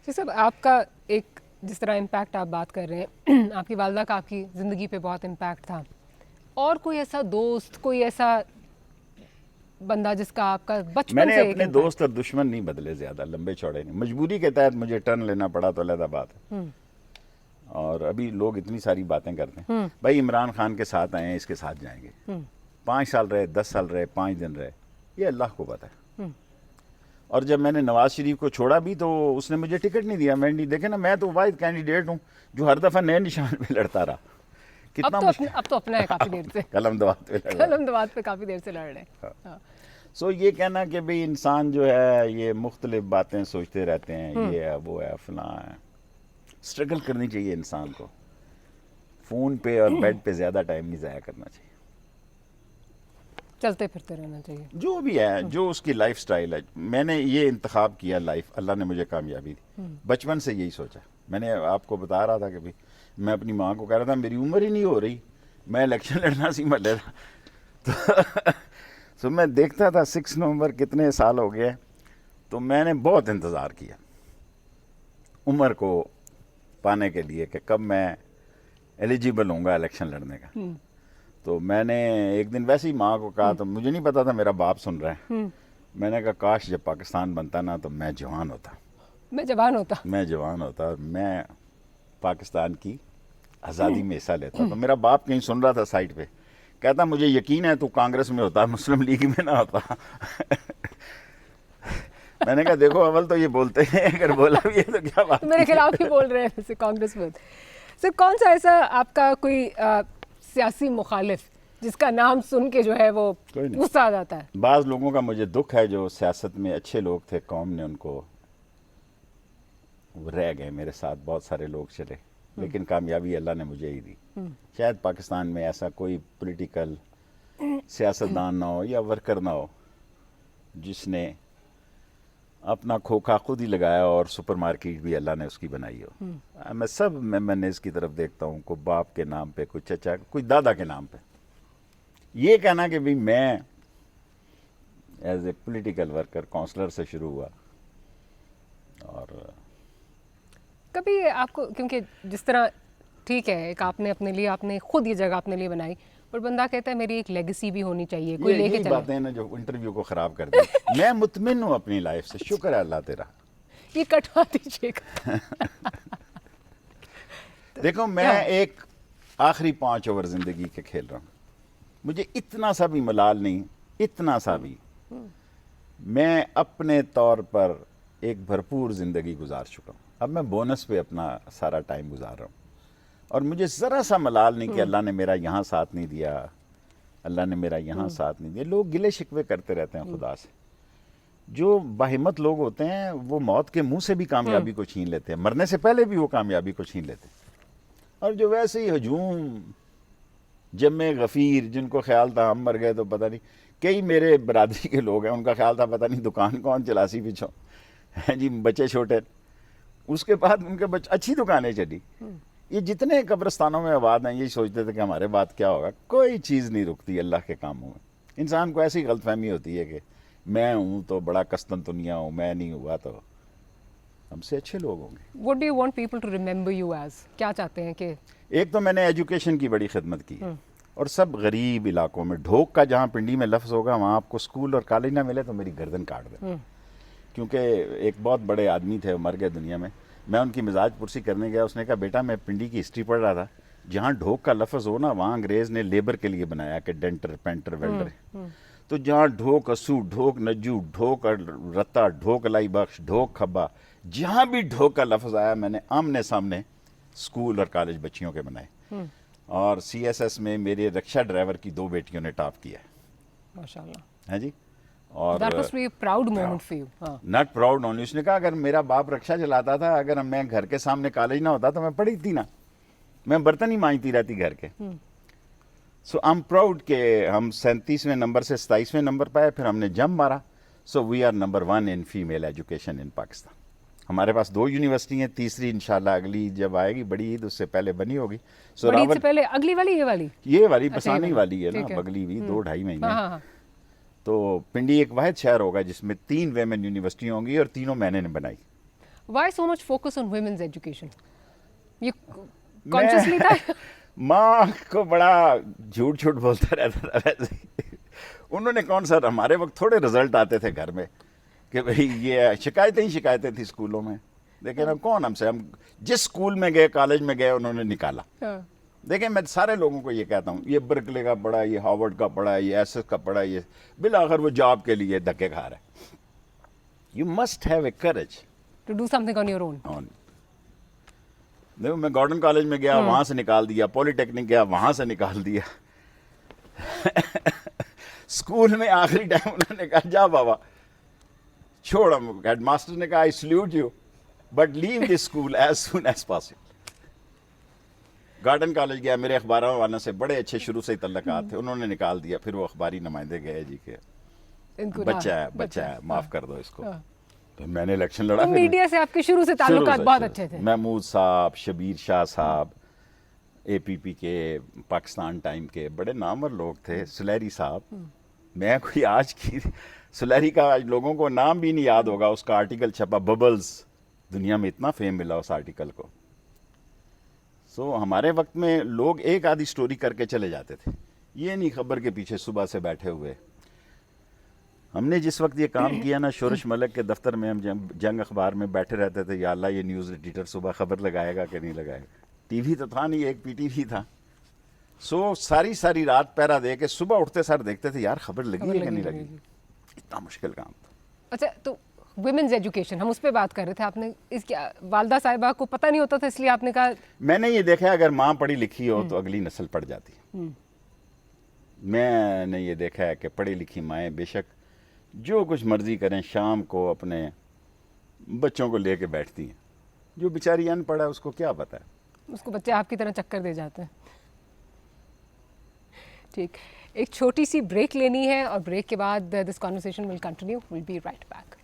जी साहब, आपका एक जिस तरह इम्पैक्ट आप बात कर रहे हैं, आपकी वालदा का आपकी ज़िंदगी पे बहुत इम्पैक्ट था। और कोई ऐसा दोस्त, कोई ऐसा बंदा जिसका आपका बचपन मैंने से एक अपने impact- दोस्त और दुश्मन नहीं बदले ज़्यादा, लंबे चौड़े नहीं। मजबूरी के तहत मुझे टर्न लेना पड़ा तो अलग बात है। और अभी लोग इतनी सारी बातें करते हैं, भाई इमरान खान के साथ आए हैं, इसके साथ जाएंगे। 5 साल रहे, 10 साल रहे, 5 दिन रहे, ये अल्लाह को पता है। और जब मैंने नवाज शरीफ को छोड़ा भी तो उसने मुझे टिकट नहीं दिया। मैं नहीं, देखे ना, मैं तो वाहिद कैंडिडेट हूँ जो हर दफ़ा नए निशान पे लड़ता रहा। कितना अब तो अपना है काफ़ी देर से। कलम दवात पे लड़ रहा। कलम दवात पे काफ़ी देर से लड़ रहे हैं। हाँ। सो ये कहना कि भाई इंसान जो है ये मुख्तलिफ बातें सोचते रहते हैं, ये है वो है फलां है, स्ट्रगल करनी चाहिए इंसान को। फ़ोन पे और बेड पे ज़्यादा टाइम नहीं ज़ाया करना चाहिए। चलते फिरते रहना चाहिए। जो भी है, जो उसकी लाइफ स्टाइल है। मैंने ये इंतखाब किया लाइफ, अल्लाह ने मुझे कामयाबी दी। बचपन से यही सोचा। मैंने आपको बता रहा था कि भाई मैं अपनी माँ को कह रहा था मेरी उम्र ही नहीं हो रही, मैं इलेक्शन लड़ना सी महल था, तो मैं देखता था 6 नवंबर कितने साल हो गए, तो मैंने बहुत इंतज़ार किया उम्र को पाने के लिए कि कब मैं एलिजिबल होऊंगा इलेक्शन लड़ने का। तो मैंने एक दिन वैसे ही माँ को कहा, तो मुझे नहीं पता था मेरा बाप सुन रहा है। मैंने कहा काश जब पाकिस्तान बनता ना तो मैं जवान होता, मैं जवान होता, मैं पाकिस्तान की आज़ादी में हिस्सा लेता। तो मेरा बाप कहीं सुन रहा था साइड पे, कहता मुझे यकीन है तू कांग्रेस में होता, मुस्लिम लीग में ना होता। मैंने कहा देखो अव्वल तो ये बोलते हैं, अगर बोला भी है तो क्या बात। तो मेरे खिलाफ ही बोल रहे हैं वैसे कांग्रेस में। सर कौन सा ऐसा आपका कोई सियासी मुखालिफ जिसका नाम सुन के जो है वो गुस्सा आ जाता है? बाज़ लोगों का मुझे दुख है जो सियासत में अच्छे लोग थे, कौम ने उनको रह गए, मेरे साथ बहुत सारे लोग चले, लेकिन कामयाबी अल्लाह ने मुझे ही दी। शायद पाकिस्तान में ऐसा कोई पॉलिटिकल सियासतदान ना हो या वर्कर ना हो जिसने अपना खोखा खुद ही लगाया और सुपरमार्केट भी अल्लाह ने उसकी बनाई हो। मैं सब मैंने इसकी तरफ देखता हूँ, कोई बाप के नाम पे, कोई चचा, कोई दादा के नाम पे। ये कहना कि भाई मैं as a political worker councillor से शुरू हुआ, और कभी आपको, क्योंकि जिस तरह ठीक है एक आपने अपने लिए, आपने खुद ये जगह अपने लिए बनाई, पर बंदा कहता है मेरी एक लेगेसी भी होनी चाहिए, कोई लेके चले। बातें ना जो इंटरव्यू को खराब कर दी। मैं मुतमिन हूँ अपनी लाइफ से, शुक्र है अल्लाह तेरा। ये कटवा दीजिएगा। देखो मैं एक आखिरी 5 ओवर जिंदगी के खेल रहा हूँ, मुझे इतना सा भी मलाल नहीं, इतना सा भी। मैं अपने तौर पर एक भरपूर जिंदगी गुजार चुका हूँ, अब मैं बोनस पे अपना सारा टाइम गुजार रहा हूँ, और मुझे ज़रा सा मलाल नहीं कि अल्लाह ने मेरा यहाँ साथ नहीं दिया, अल्लाह ने मेरा यहाँ साथ नहीं दिया। लोग गिले शिकवे करते रहते हैं खुदा से। जो बाहिम्मत लोग होते हैं वो मौत के मुंह से भी कामयाबी को छीन लेते हैं, मरने से पहले भी वो कामयाबी को छीन लेते हैं। और जो वैसे ही हजूम जम्मे गफ़ीर, जिनको ख्याल था हम मर गए तो पता नहीं, कई मेरे बरादरी के लोग हैं उनका ख्याल था पता नहीं दुकान कौन चलासी पीछो है जी, बच्चे छोटे, उसके बाद उनके बच्चे अच्छी दुकानें चली। ये जितने कब्रिस्तानों में आबाद हैं यही सोचते थे कि हमारे बाद क्या होगा। कोई चीज़ नहीं रुकती अल्लाह के कामों में। इंसान को ऐसी गलतफहमी होती है कि मैं हूँ तो बड़ा कस्तनतुनिया हूँ, मैं नहीं हुआ तो हमसे अच्छे लोग होंगे। What do you want people to remember you as? क्या चाहते हैं कि? एक तो मैंने एजुकेशन की बड़ी खिदमत की है, और सब गरीब इलाकों में, ढोक का जहाँ पिंडी में लफ्ज़ होगा वहाँ आपको स्कूल और कॉलेज ना मिले तो मेरी गर्दन काट दे। क्योंकि एक बहुत बड़े आदमी थे, वो मर गए दुनिया में, मैं उनकी मिजाज पुरसी करने गया, उसने कहा बेटा मैं पिंडी की हिस्ट्री पढ़ रहा था, जहाँ ढोक का लफ्ज़ हो ना वहाँ अंग्रेज़ ने लेबर के लिए बनाया कि डेंटर, पेंटर, वेल्डर। तो जहाँ ढोक असू, ढोक नज्जू, ढोक रत्ता, ढोक लाई बख्श, ढोक खब्बा, जहाँ भी ढोक का लफ्ज़ आया मैंने आमने सामने स्कूल और कॉलेज बच्चियों के बनाए। और CSS में मेरे रिक्शा ड्राइवर की 2 बेटियों ने टॉप किया माशाल्लाह। है जी। और That must be a proud moment for you. Not proud only, उसने कहा अगर मेरा बाप रिक्शा चलाता था, अगर मैं घर के सामने कॉलेज ना होता तो मैं पढ़ी थी ना, मैं बर्तन ही मांजती रहती घर के। सो आई एम प्राउड के हम 37वें नंबर से 27वें नंबर पाए, फिर हमने जंप मारा। So we are number 1 in female education in Pakistan. हमारे पास 2 यूनिवर्सिटी हैं, तीसरी इंशाल्लाह अगली जब आएगी बड़ी ईद उससे पहले बनी होगी। सो बड़ी ईद से पहले अगली वाली, ये वाली बसानी वाली है ना, बगली हुई 2-2.5 महीने। तो पिंडी एक वाहिद शहर होगा जिसमें 3 वेमेन यूनिवर्सिटी होंगी, और तीनों मैंने बनाई। Why so much focus on women's education? ये consciously था? माँ को बड़ा झूठ बोलता रहता था वैसे। उन्होंने कौन सा, हमारे वक्त थोड़े रिजल्ट आते थे घर में कि भाई ये शिकायतें थी स्कूलों में, लेकिन अब कौन हमसे, हम जिस स्कूल में गए, कॉलेज में गए, उन्होंने निकाला। देखिए मैं सारे लोगों को ये कहता हूँ, ये बर्कले का पढ़ा, ये हार्वर्ड का पढ़ा, ये एसएस का पढ़ा, ये बिलाखिर वो जॉब के लिए धक्के खा रहा है। You must have a courage to do something on your own. देखो मैं गॉर्डन कॉलेज में गया, वहां से निकाल दिया, पॉलिटेक्निक गया, वहां से निकाल दिया। स्कूल में आखिरी टाइम उन्होंने कहा जा बाबा छोड़, हेडमास्टर ने कहा I salute you but leave this school as soon as possible. Gordon college गया, मेरे अखबारों वालों से बड़े अच्छे शुरू से ही तल्लकात थे, उन्होंने निकाल दिया। फिर वो अखबारी नुमाइंदे गए जी के बच्चा है माफ कर दो इसको। तो मैंने इलेक्शन लड़ा। तो मीडिया से आपके शुरू से ताल्लुकात बहुत अच्छे थे। महमूद साहब, शबीर शाह साहब, APP के, पाकिस्तान टाइम के बड़े नामवर लोग थे, सुलहरी साहब। मैं कोई आज की सुलहरी का आज लोगों को नाम भी नहीं याद होगा। उसका आर्टिकल छपा, बबल्स, दुनिया में इतना फेम मिला उस आर्टिकल को। सो हमारे वक्त में लोग एक आधी स्टोरी करके चले जाते थे, ये नहीं खबर के पीछे सुबह से बैठे हुए। हमने जिस वक्त ये काम किया ना, शोरश मलिक के दफ्तर में हम जंग अखबार में बैठे रहते थे, या अल्लाह ये न्यूज़ एडिटर सुबह खबर लगाएगा कि नहीं लगाएगा। टीवी तो था नहीं, एक PTV था। सो सारी सारी रात पहरा दे के सुबह उठते सर देखते थे यार खबर लगी है कि नहीं लगी। इतना मुश्किल काम था। अच्छा, तो वुमेन्स एजुकेशन, हम उस पर बात कर रहे थे। आपने इसकी वालदा साहिबा को पता नहीं होता था, इसलिए आपने कहा। मैंने ये देखा अगर माँ पढ़ी लिखी हो तो अगली नस्ल पढ़ जाती है। मैंने ये देखा है कि पढ़ी लिखी माएँ बेशक जो कुछ मर्जी करें, शाम को अपने बच्चों को लेके बैठती हैं। जो बेचारी अनपढ़ है उसको क्या पता है, उसको बच्चे आपकी तरह चक्कर दे जाते हैं। ठीक, एक छोटी सी ब्रेक लेनी है और ब्रेक के बाद this conversation will continue. Will be right back.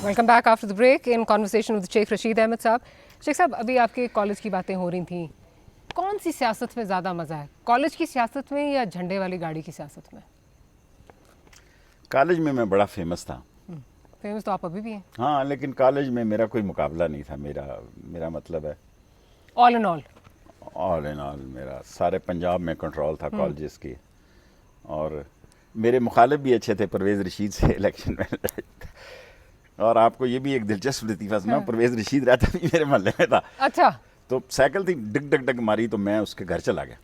Welcome back after the break in conversation with Sheikh Rashid Ahmed साहब। शेख साहब, अभी आपके कॉलेज की बातें हो रही थी। कौन सी सियासत में ज़्यादा मज़ा है, कॉलेज की सियासत में या झंडे वाली गाड़ी की सियासत में? कॉलेज में मैं बड़ा फेमस था। फेमस तो आप अभी भी हैं। हाँ, लेकिन कॉलेज में मेरा कोई मुकाबला नहीं था। मेरा मतलब है ऑल इन ऑल मेरा सारे पंजाब में कंट्रोल था कॉलेजेस की। और मेरे मुखालिफ भी अच्छे थे, परवेज़ रशीद से इलेक्शन में। और आपको ये भी एक दिलचस्प लतीफ़ा सुना, परवेज़ रशीद रहता भी मेरे मोहल्ले में था। अच्छा। तो साइकिल थी, डिग डग डग मारी तो मैं उसके घर चला गया,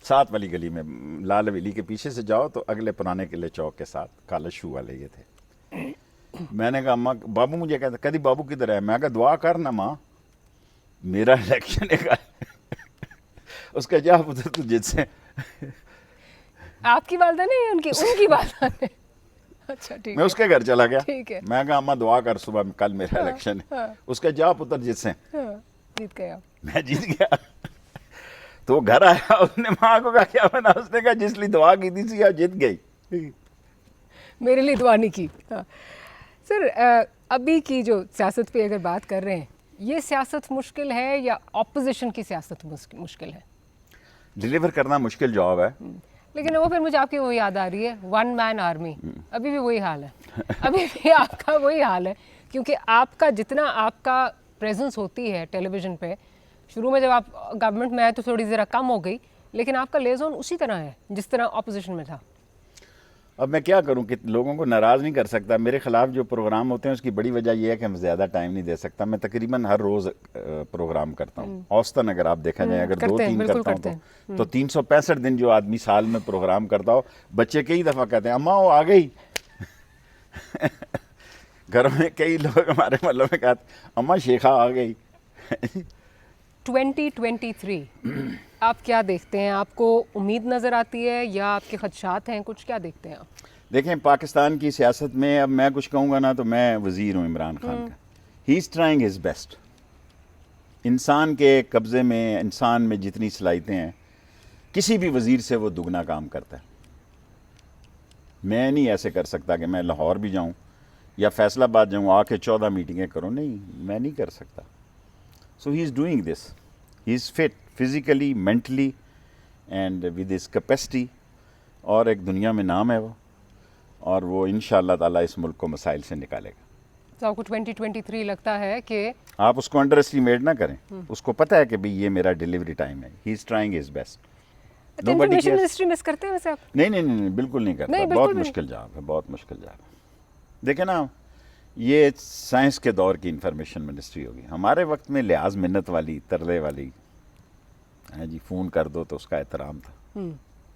7 वाली गली में, लाल हवेली के पीछे से जाओ तो अगले पुराने किले चौक के साथ काला शू वाले ये थे। मैंने कहा अम्मा, बाबू मुझे कहता, कभी बाबू किधर है? मैं कहा दुआ कर ना माँ, मेरा इलेक्शन है। उसका जवाब उधर तू जिससे आपकी वालदा नहीं, उनकी वालदा ने। अच्छा, ठीक है। मैं उसके घर चला गया। ठीक है। मैं कहा अम्मा दुआ कर, सुबह कल मेरा इलेक्शन है। उसका जवाब उतर जिससे जीत गए आप। मैं जीत गया। तो वो घर आया, उसने माँ को कहा क्या बना? उसने कहा जिसलिए दुआ की थी सी जीत गई, मेरे लिए दुआ नहीं की। सर, अभी की जो सियासत पे अगर बात कर रहे हैं, ये सियासत मुश्किल है या ऑपोजिशन की सियासत मुश्किल है? डिलीवर करना मुश्किल जॉब है। लेकिन वो फिर मुझे आपकी वो याद आ रही है, वन मैन आर्मी। अभी भी वही हाल है, अभी भी आपका वही हाल है। क्योंकि आपका जितना आपका प्रेजेंस होती है टेलीविज़न पे, शुरू में जब आप गवर्नमेंट में आए तो थोड़ी ज़रा कम हो गई, लेकिन आपका लेज़ोन उसी तरह है जिस तरह ऑपोजिशन में था। अब मैं क्या करूं कि लोगों को नाराज़ नहीं कर सकता। मेरे खिलाफ जो प्रोग्राम होते हैं उसकी बड़ी वजह यह है कि मैं ज़्यादा टाइम नहीं दे सकता। मैं तकरीबन हर रोज़ प्रोग्राम करता हूं। औसतन अगर आप देखा जाए, अगर 2-3 करता हूं तो 365 दिन जो आदमी साल में प्रोग्राम करता हो, बच्चे कई दफ़ा कहते हैं अम्मा वो आ गई। घर में कई लोग हमारे मोहल्लों में कहते अम्मा शेखा आ गई। 2023 आप क्या देखते हैं? आपको उम्मीद नज़र आती है या आपके खदशात हैं कुछ? क्या देखते हैं आप? देखें, पाकिस्तान की सियासत में अब मैं कुछ कहूँगा ना तो मैं वज़ीर हूँ इमरान खान का। He is trying his best. इंसान के कब्ज़े में, इंसान में जितनी सलाहियतें हैं, किसी भी वज़ीर से वो दुगना काम करता है। मैं नहीं ऐसे कर सकता कि मैं लाहौर भी जाऊँ या फैसलाबाद जाऊँ, आके 14 मीटिंगें करूँ। नहीं, मैं नहीं कर सकता। So he is doing this. He is fit physically, mentally and with his capacity. और एक दुनिया में नाम है वो, और वो इंशाअल्लाह ताला इस मुल्क को मसाइल से निकालेगा। तो आपको 2023 लगता है कि आप उसको अंडर एस्टिमेट ना करें। उसको पता है कि भाई ये मेरा डिलीवरी टाइम है। He is trying his best. Information ministry miss करते हैं वैसे आप? नहीं, बिल्कुल नहीं करता। बहुत मुश्किल जॉब है, बहुत मुश्किल जॉब है। देखें ना, ये साइंस के दौर की इंफॉर्मेशन मिनिस्ट्री होगी। हमारे वक्त में लिहाज मिन्नत वाली, तरले वाली, है जी, फ़ोन कर दो तो उसका एहतराम था।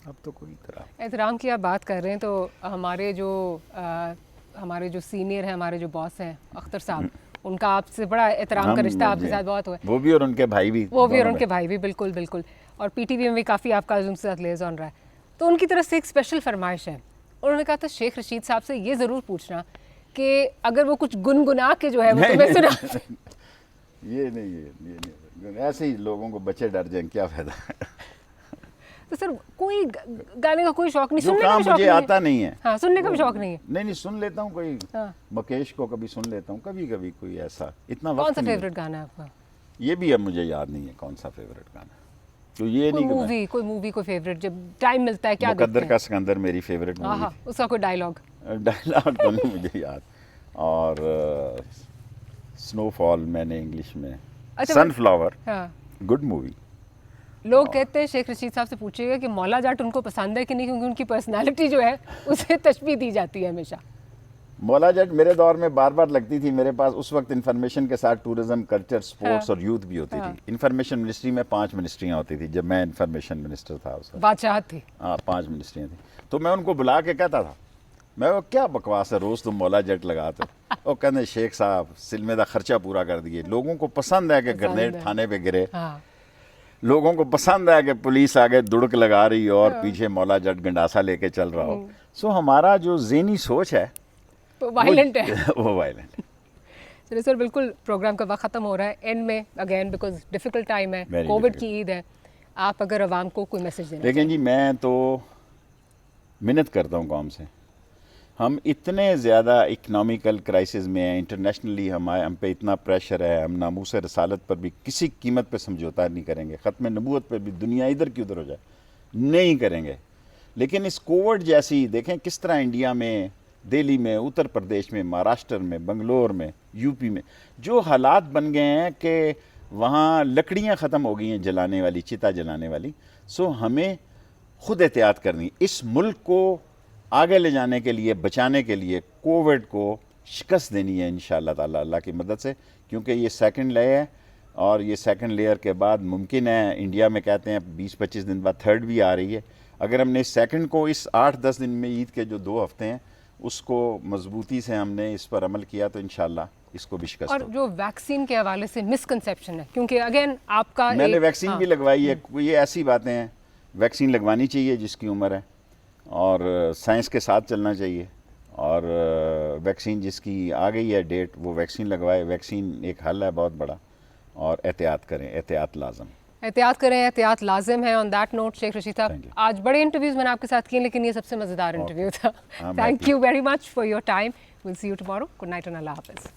अब तो कोई एहतराम की आप बात कर रहे हैं तो हमारे जो सीनियर हैं, हमारे जो बॉस हैं अख्तर साहब, उनका आपसे बड़ा एहतराम का रिश्ता आपके साथ बहुत हुआ है। वो भी और उनके भाई भी। बिल्कुल बिल्कुल। और पीटीवी में भी काफ़ी आपका उनके साथ लिएज़ॉन रहा है। तो उनकी तरफ से एक स्पेशल फरमाइश है। उन्होंने कहा था शेख रशीद साहब से ये ज़रूर पूछना कि अगर वो कुछ गुनगुना के जो है वो तुम्हें सुना। ये नहीं, ऐसे ही लोगों को बच्चे डर जाएं, क्या फ़ायदा। तो सर कोई गाने का कोई शौक नहीं, जो सुनने का काम भी शौक मुझे नहीं है? आता नहीं है। हाँ, सुनने का भी शौक नहीं है। नहीं सुन लेता हूँ कोई हाँ। मुकेश को कभी सुन लेता हूँ, कभी कभी कोई ऐसा, इतना कौन वक्त सा नहीं फेवरेट गाना है आपका? है। ये भी अब मुझे याद नहीं है कौन सा फेवरेट गाना, तो ये कोई नहीं कि मैं- मूवी, कोई मूवी, कोई फेवरेट, जब टाइम मिलता है क्या मुकद्दर देखते का हैं? सिकंदर मेरी फेवरेट मूवी हाँ, उसका कोई डायलॉग? थी। डायलॉग तो नहीं मुझे याद। और स्नोफॉल मैंने इंग्लिश में, अच्छा, सनफ्लावर, हाँ। Good movie. लोग कहते हैं शेख रशीद साहब से पूछिएगा कि मौला जाट उनको पसंद है कि नहीं, क्योंकि उनकी पर्सनालिटी जो है उसे तशबीह दी जाती है हमेशा। मौला जट मेरे दौर में बार बार लगती थी मेरे पास। उस वक्त इन्फॉर्मेशन के साथ टूरिज्म, कल्चर, स्पोर्ट्स हाँ। और यूथ भी होती हाँ। थी। इन्फॉर्मेशन मिनिस्ट्री में 5 मिनिस्ट्रियाँ होती थी जब मैं इन्फॉर्मेशन मिनिस्टर था उस वक्त। बादशाह थी। हाँ 5 मिनिस्ट्रियाँ थी। तो मैं उनको बुला के कहता था, मैं वो क्या बकवास है रोज़ तुम मौला जट लगाते हो। वो कहते शेख साहब सिलमे का खर्चा पूरा कर दिए, लोगों को पसंद है कि पसंद ग्रेनेड है। थाने पे गिरे, हाँ, लोगों को पसंद है कि पुलिस आगे दुड़क लगा रही है और पीछे मौला जट गंडासा लेके चल रहा हो। सो हमारा जो ज़हनी सोच है तो वायलेंट है। वो वायलेंट है। चलिए सर, बिल्कुल प्रोग्राम का वक्त ख़त्म हो रहा है। एंड में अगेन बिकॉज डिफ़िकल्ट टाइम है, Very कोविड difficult. की ईद है, आप अगर आवाम को कोई मैसेज देना लेकिन जी मैं तो मिन्नत करता हूँ कौम से, हम इतने ज़्यादा इकनॉमिकल क्राइसिस में हैं, इंटरनेशनली हम पे इतना प्रेशर है, हम नामूस रसालत पर भी किसी कीमत पे समझौता नहीं करेंगे, ख़त्म नबूवत पर भी दुनिया इधर की उधर हो जाए नहीं करेंगे। लेकिन इस कोविड जैसी देखें किस तरह इंडिया में, दिल्ली में, उत्तर प्रदेश में, महाराष्ट्र में, बंगलोर में, यूपी में जो हालात बन गए हैं कि वहाँ लकड़ियाँ ख़त्म हो गई हैं जलाने वाली, चिता जलाने वाली। सो हमें खुद एहतियात करनी, इस मुल्क को आगे ले जाने के लिए, बचाने के लिए, कोविड को शिकस्त देनी है इंशाअल्लाह ताला अल्लाह की मदद से। क्योंकि ये सेकंड लेयर है और ये सेकंड लेयर के बाद मुमकिन है, इंडिया में कहते हैं 20-25 दिन बाद थर्ड भी आ रही है। अगर हमने इस सेकंड को इस 8-10 दिन में, ईद के जो 2 हफ्ते हैं, उसको मजबूती से हमने इस पर अमल किया तो इंशाअल्लाह इसको भी शिकस्त और होगी। जो वैक्सीन के हवाले से मिसकंसेप्शन है, क्योंकि अगेन आपका मैंने एक, वैक्सीन भी लगवाई है, ये ऐसी बातें हैं, वैक्सीन लगवानी चाहिए जिसकी उम्र है और साइंस के साथ चलना चाहिए। और वैक्सीन जिसकी आ गई है डेट वो वैक्सीन लगवाए। वैक्सीन एक हल है बहुत बड़ा, और एहतियात करें, एहतियात लाजम। एहतियात करें, एहतियात लाजिम है। On that note Sheikh Rashid साहब, Thank you. आज बड़े इंटरव्यूज मैंने आपके साथ किए लेकिन ये सबसे मज़ेदार इंटरव्यू था। I'm thank happy. You very much for your time. Will see you tomorrow. Good night and अल्लाह हाफिज़।